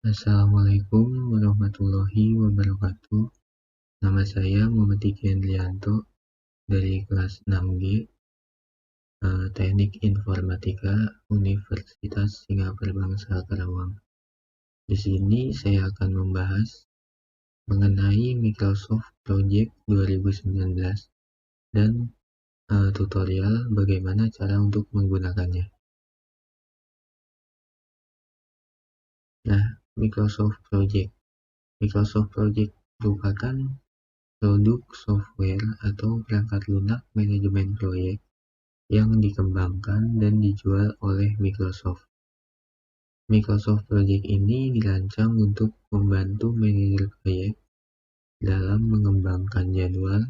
Assalamualaikum warahmatullahi wabarakatuh. Nama saya Muhammad Diki Andrianto dari kelas 6G, Teknik Informatika Universitas Singapura Bangsa Karawang. Di sini saya akan membahas mengenai Microsoft Project 2019 dan tutorial bagaimana cara untuk menggunakannya. Nah, Microsoft Project merupakan produk software atau perangkat lunak manajemen proyek yang dikembangkan dan dijual oleh Microsoft. Microsoft Project ini dirancang untuk membantu manajer proyek dalam mengembangkan jadwal,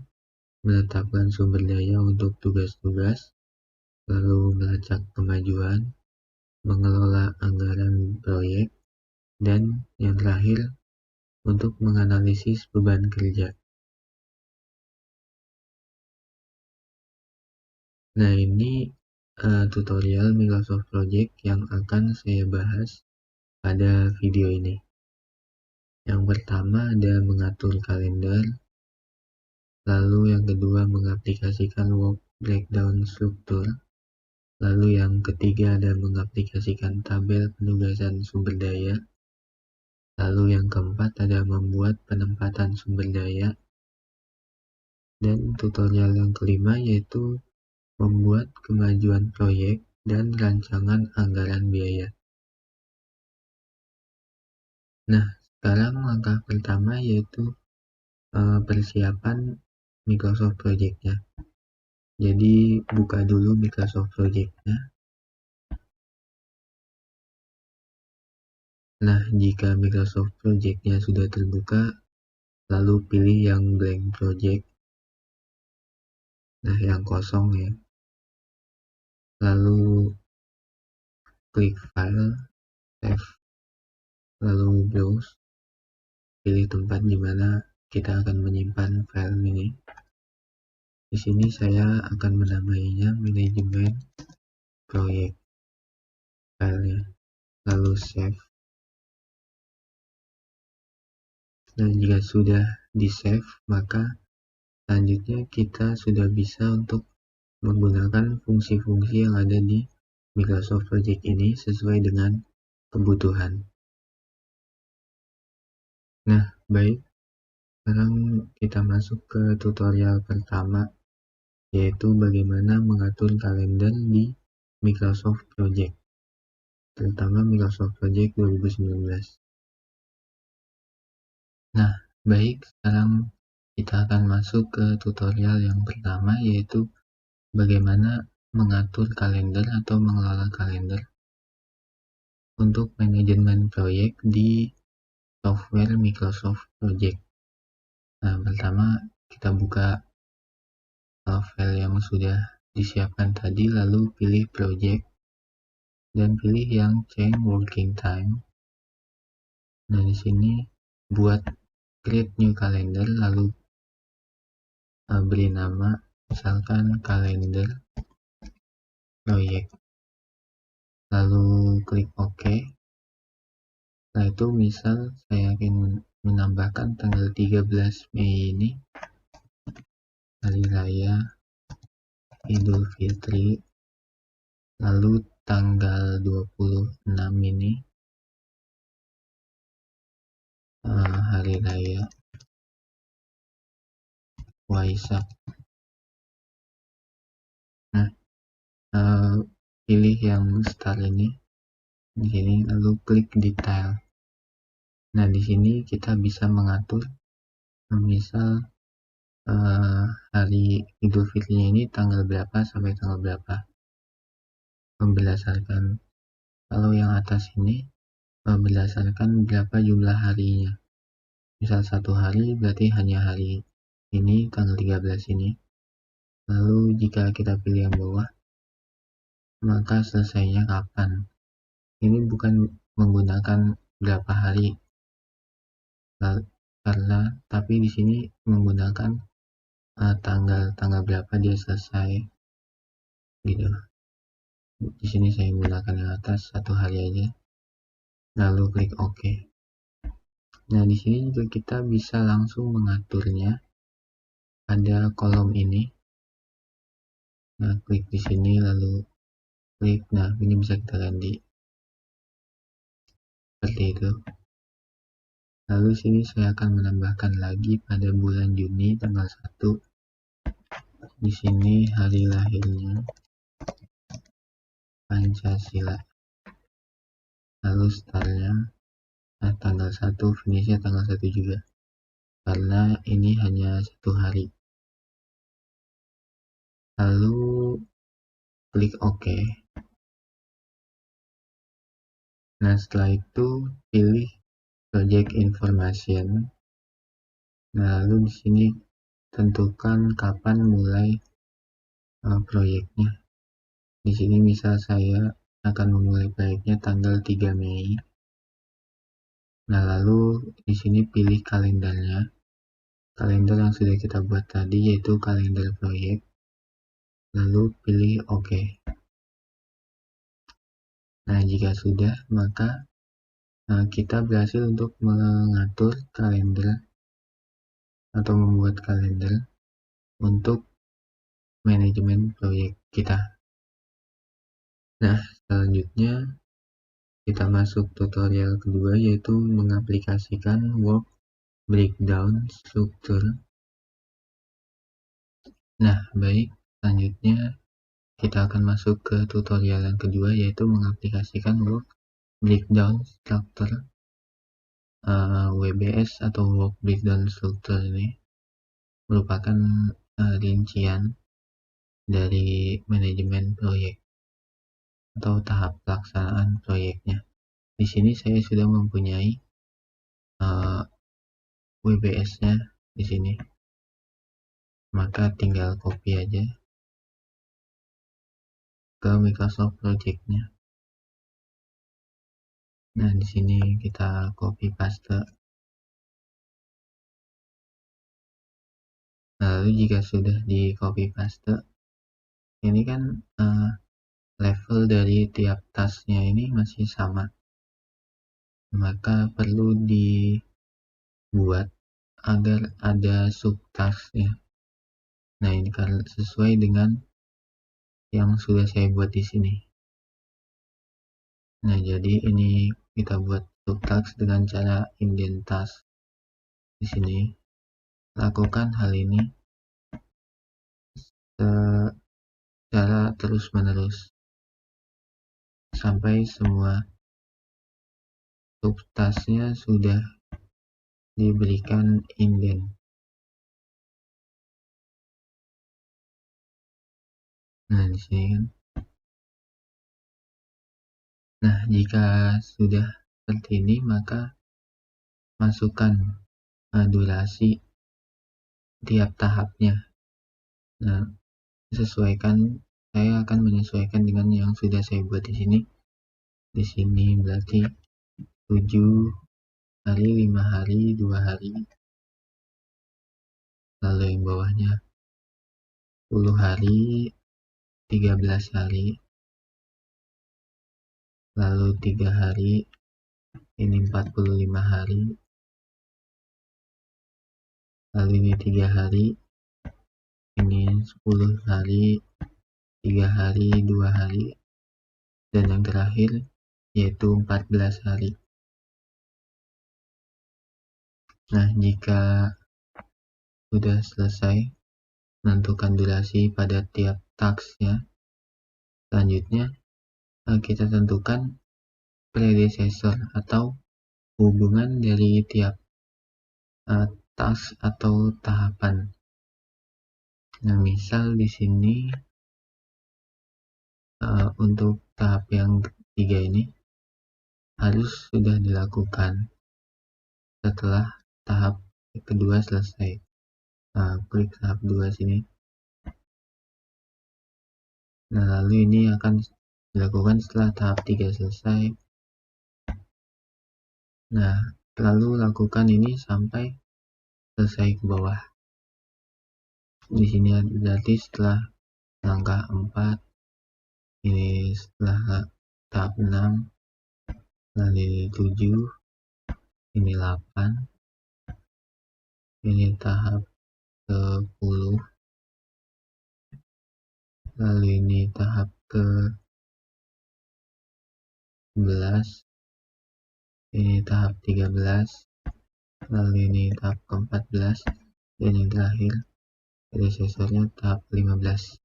menetapkan sumber daya untuk tugas-tugas, lalu melacak kemajuan, mengelola anggaran proyek, dan yang terakhir, untuk menganalisis beban kerja. Nah, ini tutorial Microsoft Project yang akan saya bahas pada video ini. Yang pertama ada mengatur kalender, lalu yang kedua mengaplikasikan work breakdown struktur, lalu yang ketiga ada mengaplikasikan tabel penugasan sumber daya, lalu yang keempat ada membuat penempatan sumber daya, dan tutorial yang kelima yaitu membuat kemajuan proyek dan rancangan anggaran biaya. Nah, sekarang langkah pertama yaitu persiapan Microsoft Project-nya. Jadi buka dulu Microsoft Project-nya. Nah, jika Microsoft Project-nya sudah terbuka, lalu pilih yang blank project. Nah, yang kosong ya. Lalu klik file, save, lalu browse. Pilih tempat di mana kita akan menyimpan file ini. Di sini saya akan menamainya manajemen proyek filenya. Lalu save. Nah, jika sudah di save, maka selanjutnya kita sudah bisa untuk menggunakan fungsi-fungsi yang ada di Microsoft Project ini sesuai dengan kebutuhan. Nah, baik. Sekarang kita masuk ke tutorial pertama, yaitu bagaimana mengatur kalender di Microsoft Project, terutama Microsoft Project 2019. Nah, baik. Sekarang kita akan masuk ke tutorial yang pertama, yaitu bagaimana mengatur kalender atau mengelola kalender untuk manajemen proyek di software Microsoft Project. Nah, pertama kita buka file yang sudah disiapkan tadi, lalu pilih project dan pilih yang change working time. Nah, di sini buat create new calendar, lalu beri nama misalkan kalender proyek, lalu klik OK. Nah, itu misal saya ingin menambahkan tanggal 13 Mei ini hari raya Idul Fitri, lalu tanggal 26 ini hari raya Waisak. Nah, pilih yang start ini di sini, lalu klik detail. Nah, di sini kita bisa mengatur misal hari Idul Fitri ini tanggal berapa sampai tanggal berapa, berdasarkan kalau yang atas ini berdasarkan berapa jumlah harinya. Misal satu hari berarti hanya hari ini tanggal 13 ini. Lalu jika kita pilih yang bawah, maka selesainya kapan. Ini bukan menggunakan berapa hari, karena tapi di sini menggunakan tanggal berapa dia selesai gitu. Di sini saya menggunakan yang atas satu hari aja, lalu klik OK. Nah, di sini juga kita bisa langsung mengaturnya pada kolom ini. Nah, klik di sini lalu klik. Nah, ini bisa kita ganti seperti itu. Lalu sini saya akan menambahkan lagi pada bulan Juni tanggal 1. Di sini hari lahirnya Pancasila. Lalu startnya tanggal 1, finishnya tanggal 1 juga. Karena ini hanya 1 hari. Lalu klik OK. Nah, setelah itu pilih project information. Nah, lalu di sini tentukan kapan mulai proyeknya. Di sini misal saya akan memulai proyeknya tanggal 3 Mei. Nah, lalu di sini pilih kalendernya. Kalender yang sudah kita buat tadi yaitu kalender proyek. Lalu pilih OK. Nah, jika sudah, maka kita berhasil untuk mengatur kalender atau membuat kalender untuk manajemen proyek kita. Nah, selanjutnya kita masuk tutorial kedua, yaitu mengaplikasikan work breakdown struktur. Nah, baik, selanjutnya kita akan masuk ke tutorial yang kedua, yaitu mengaplikasikan work breakdown struktur. WBS atau work breakdown struktur ini merupakan rincian dari manajemen proyek atau tahap pelaksanaan proyeknya. Di sini saya sudah mempunyai WBS-nya di sini, maka tinggal copy aja ke Microsoft Project-nya. Nah, di sini kita copy paste. Lalu jika sudah di copy paste, ini kan level dari tiap tasknya ini masih sama, maka perlu dibuat agar ada subtasknya. Nah, ini kan sesuai dengan yang sudah saya buat di sini. Nah, jadi ini kita buat subtask dengan cara indent task. Di sini lakukan hal ini secara terus-menerus sampai semua subtasknya sudah diberikan indent. Nah, di sini kan. Nah, jika sudah seperti ini, maka masukkan durasi tiap tahapnya. Nah, sesuaikan, saya akan menyesuaikan dengan yang sudah saya buat di sini. Di sini berarti 7 hari, 5 hari, 2 hari. Lalu yang bawahnya 10 hari, 13 hari. Lalu 3 hari, ini 45 hari. Lalu ini 3 hari, ini 10 hari, 3 hari, 2 hari. Dan yang terakhir yaitu 14 hari. Nah, jika sudah selesai menentukan durasi pada tiap tasknya, selanjutnya kita tentukan predecessor atau hubungan dari tiap task atau tahapan. Nah, misal di sini untuk tahap yang ketiga ini harus sudah dilakukan setelah tahap kedua selesai. Klik tahap 2 sini. Nah, lalu ini akan dilakukan setelah tahap 3 selesai. Nah, lalu lakukan ini sampai selesai ke bawah. Di sini berarti setelah langkah 4, ini setelah tahap 6, lalu 7, ini 8, ini tahap ke 10, lalu ini tahap ke 11, ini tahap 13, lalu ini tahap ke 14, dan yang terakhir predecessornya tahap 15.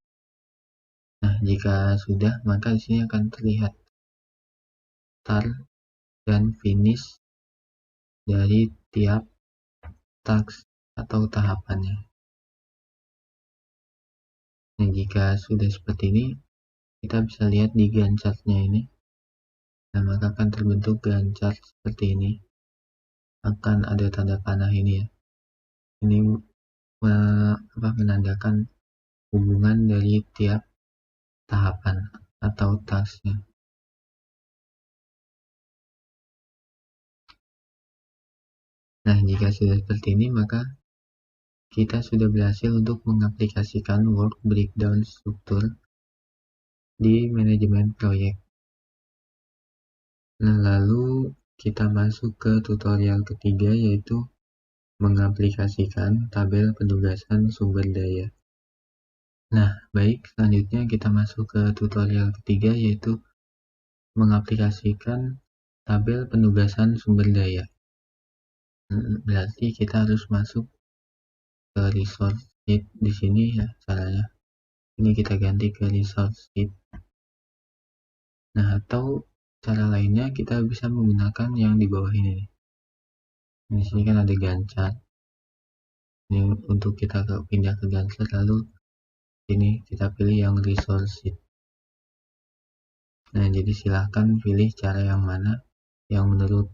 Nah, jika sudah, maka di sini akan terlihat start dan finish dari tiap task atau tahapannya. Nah, jika sudah seperti ini, kita bisa lihat di Gantt chart-nya ini. Nah, maka akan terbentuk Gantt chart seperti ini. Akan ada tanda panah ini ya. Ini menandakan hubungan dari tiap tahapan atau tasknya. Nah, jika sudah seperti ini, maka kita sudah berhasil untuk mengaplikasikan work breakdown struktur di manajemen proyek. Nah, lalu kita masuk ke tutorial ketiga, yaitu mengaplikasikan tabel penugasan sumber daya. Nah, baik, selanjutnya kita masuk ke tutorial ketiga, yaitu mengaplikasikan tabel penugasan sumber daya. Berarti kita harus masuk ke resource sheet di sini ya caranya. Ini kita ganti ke resource sheet. Nah, atau cara lainnya kita bisa menggunakan yang di bawah ini. Di sini kan ada Gantt chart. Ini untuk kita pindah ke Gantt chart, lalu ini kita pilih yang resource sheet. Nah, jadi silahkan pilih cara yang mana yang menurut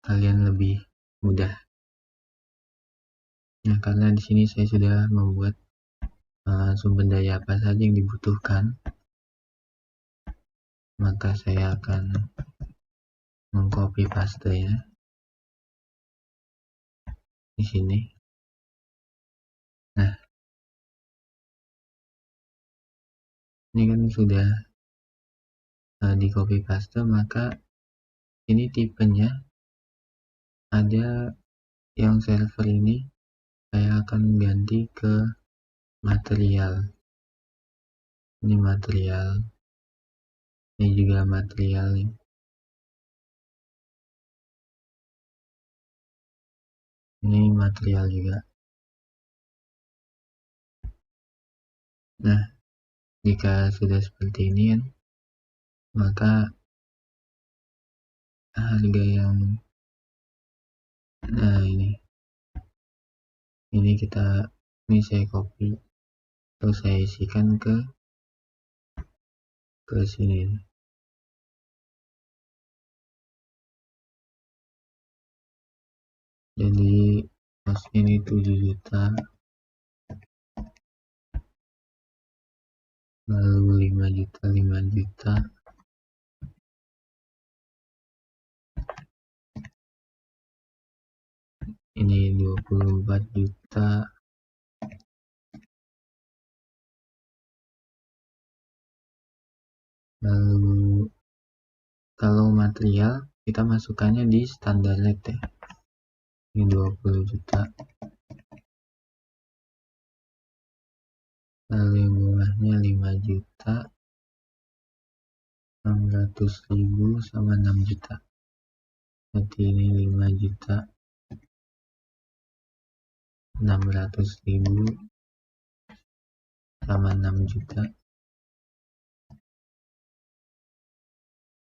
kalian lebih mudah. Nah, karena di sini saya sudah membuat sumber daya apa saja yang dibutuhkan, maka saya akan mengcopy paste ya di sini. Nah, ini kan sudah di copy paste, maka ini tipenya ada yang server ini saya akan ganti ke material. Ini material, ini juga material, ini material juga. Nah, jika sudah seperti ini kan, maka harga yang ini saya copy atau saya isikan ke sini. Jadi cost ini 7 juta, lalu 5 juta, 5 juta, ini 24 juta, lalu kalau material kita masukkannya di standar rate ya, ini 20 juta, lalu yang bawahnya 5 juta, 600.000 sama 6 juta, berarti ini 5 juta 600.000 sama 6 juta.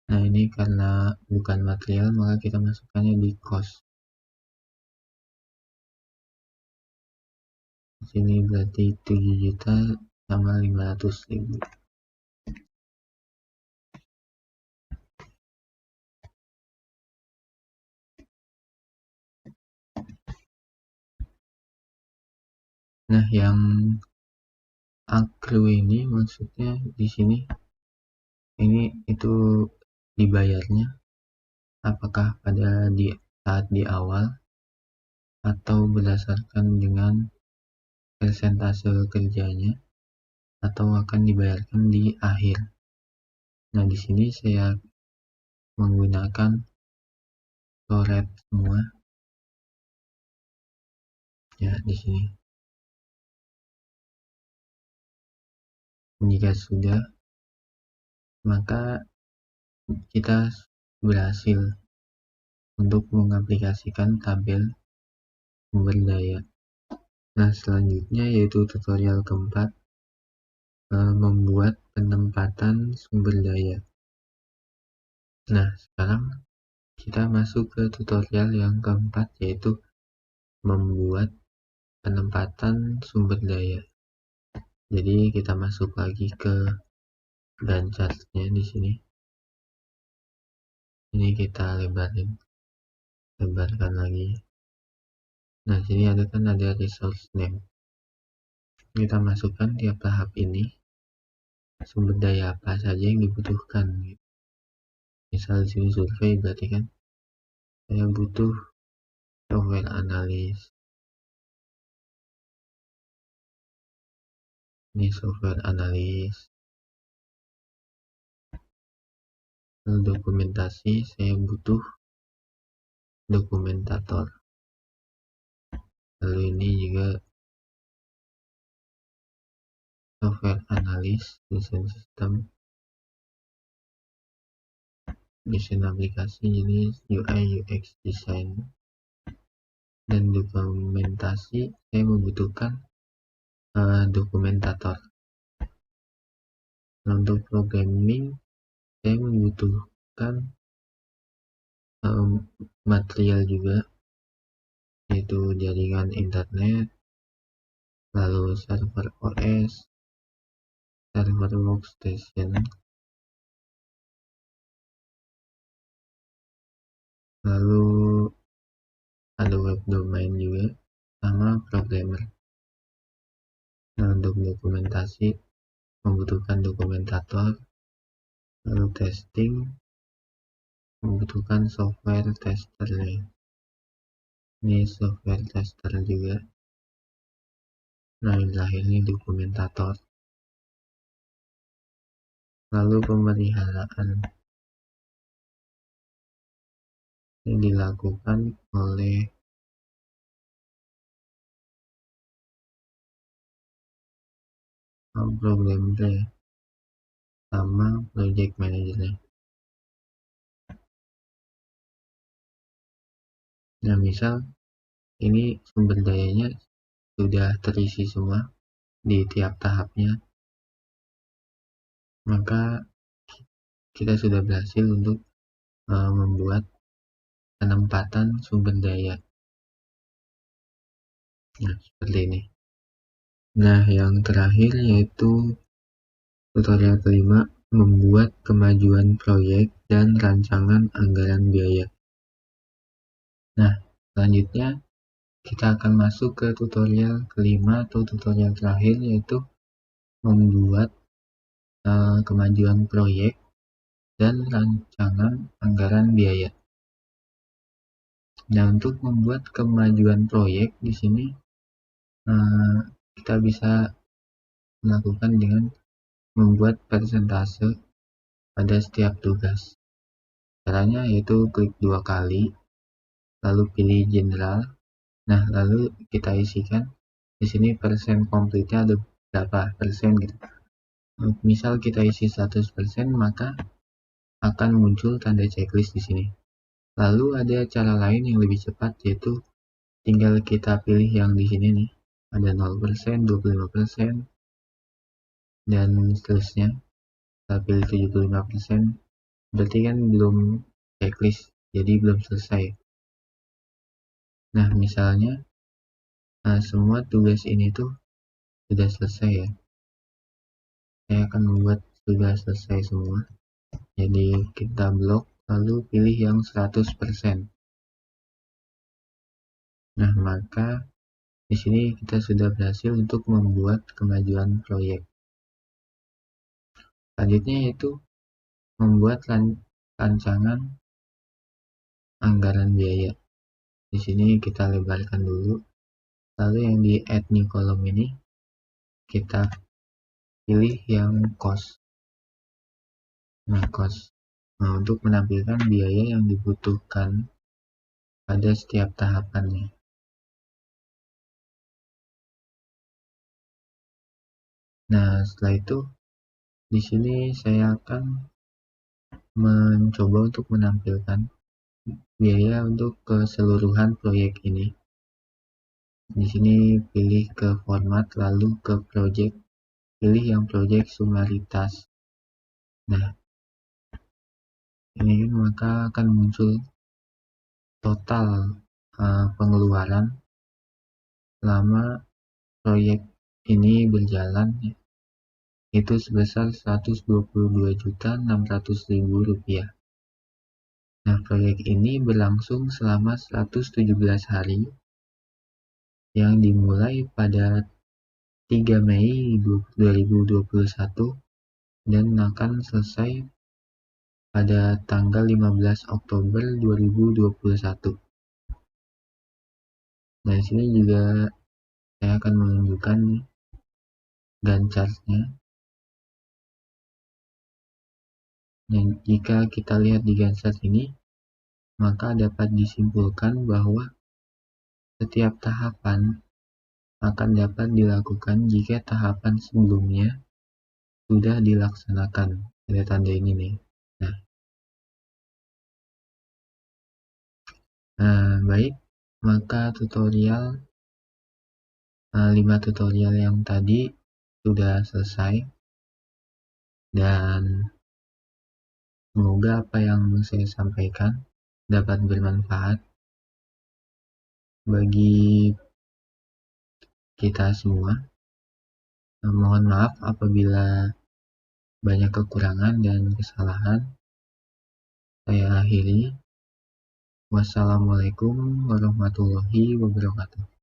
Nah, ini karena bukan material, maka kita masukkannya di cost. Di sini berarti 7 juta sama 500.000. Nah, yang accrue ini maksudnya di sini ini itu dibayarnya apakah pada saat di awal atau berdasarkan dengan persentase kerjanya atau akan dibayarkan di akhir. Nah, di sini saya menggunakan coret semua ya di sini. Jika sudah, maka kita berhasil untuk mengaplikasikan tabel sumber daya. Nah, selanjutnya yaitu tutorial keempat, membuat penempatan sumber daya. Nah, sekarang kita masuk ke tutorial yang keempat, yaitu membuat penempatan sumber daya. Jadi kita masuk lagi ke Gantt chart-nya di sini. Ini kita lebarkan lagi. Nah, sini ada resource name. Kita masukkan tiap tahap ini sumber daya apa saja yang dibutuhkan. Misal di sini survei, berarti kan saya butuh software analis. Ini software analis. Lalu dokumentasi, saya butuh dokumentator. Lalu ini juga software analis, desain sistem, desain aplikasi, jenis UI UX design, dan dokumentasi saya membutuhkan dokumentator. Nah, untuk programming saya membutuhkan material juga, yaitu jaringan internet, lalu server OS, server workstation, lalu ada web domain juga, sama programmer. Nah, untuk dokumentasi membutuhkan dokumentator, lalu testing membutuhkan software testernya. Ini software tester juga. Nah, yang terakhir ini dokumentator. Lalu pemeliharaan yang dilakukan oleh programmer sama project manager. Nah, misal ini sumber dayanya sudah terisi semua di tiap tahapnya, maka kita sudah berhasil untuk membuat penempatan sumber daya. Nah, seperti ini. Nah, yang terakhir yaitu tutorial kelima, membuat kemajuan proyek dan rancangan anggaran biaya. Nah, selanjutnya kita akan masuk ke tutorial kelima atau tutorial terakhir, yaitu membuat kemajuan proyek dan rancangan anggaran biaya. Nah, untuk membuat kemajuan proyek di sini kita bisa melakukan dengan membuat persentase pada setiap tugas. Caranya yaitu klik 2 kali, lalu pilih general. Nah, lalu kita isikan di sini persen komplitnya ada berapa persen gitu. Misal kita isi 100%, maka akan muncul tanda checklist di sini. Lalu ada cara lain yang lebih cepat, yaitu tinggal kita pilih yang di sini nih. Ada 0%, 25%, dan seterusnya. Kita pilih 75%, berarti kan belum checklist, jadi belum selesai. Nah, misalnya semua tugas ini tuh sudah selesai ya. Saya akan membuat sudah selesai semua. Jadi kita blok, lalu pilih yang 100%. Nah, maka di sini kita sudah berhasil untuk membuat kemajuan proyek. Selanjutnya yaitu membuat rancangan anggaran biaya. Di sini kita lebarkan dulu. Lalu yang di add new column ini kita pilih yang cost. Nah, cost. Nah, untuk menampilkan biaya yang dibutuhkan pada setiap tahapannya. Nah, setelah itu di sini saya akan mencoba untuk menampilkan biaya untuk keseluruhan proyek ini. Di sini pilih ke format, lalu ke project, pilih yang project sumaritas. Nah, ini maka akan muncul total pengeluaran selama proyek ini berjalan, itu sebesar Rp122.600.000. Nah, proyek ini berlangsung selama 117 hari yang dimulai pada 3 Mei 2021 dan akan selesai pada tanggal 15 Oktober 2021. Nah, di sini juga saya akan menunjukkan Gantt chart-nya. Dan jika kita lihat di Gantt chart ini, maka dapat disimpulkan bahwa setiap tahapan akan dapat dilakukan jika tahapan sebelumnya sudah dilaksanakan. Ada tanda ini nih. Baik, maka 5 tutorial yang tadi sudah selesai, dan semoga apa yang saya sampaikan dapat bermanfaat bagi kita semua. Mohon maaf apabila banyak kekurangan dan kesalahan. Saya akhiri. Wassalamualaikum warahmatullahi wabarakatuh.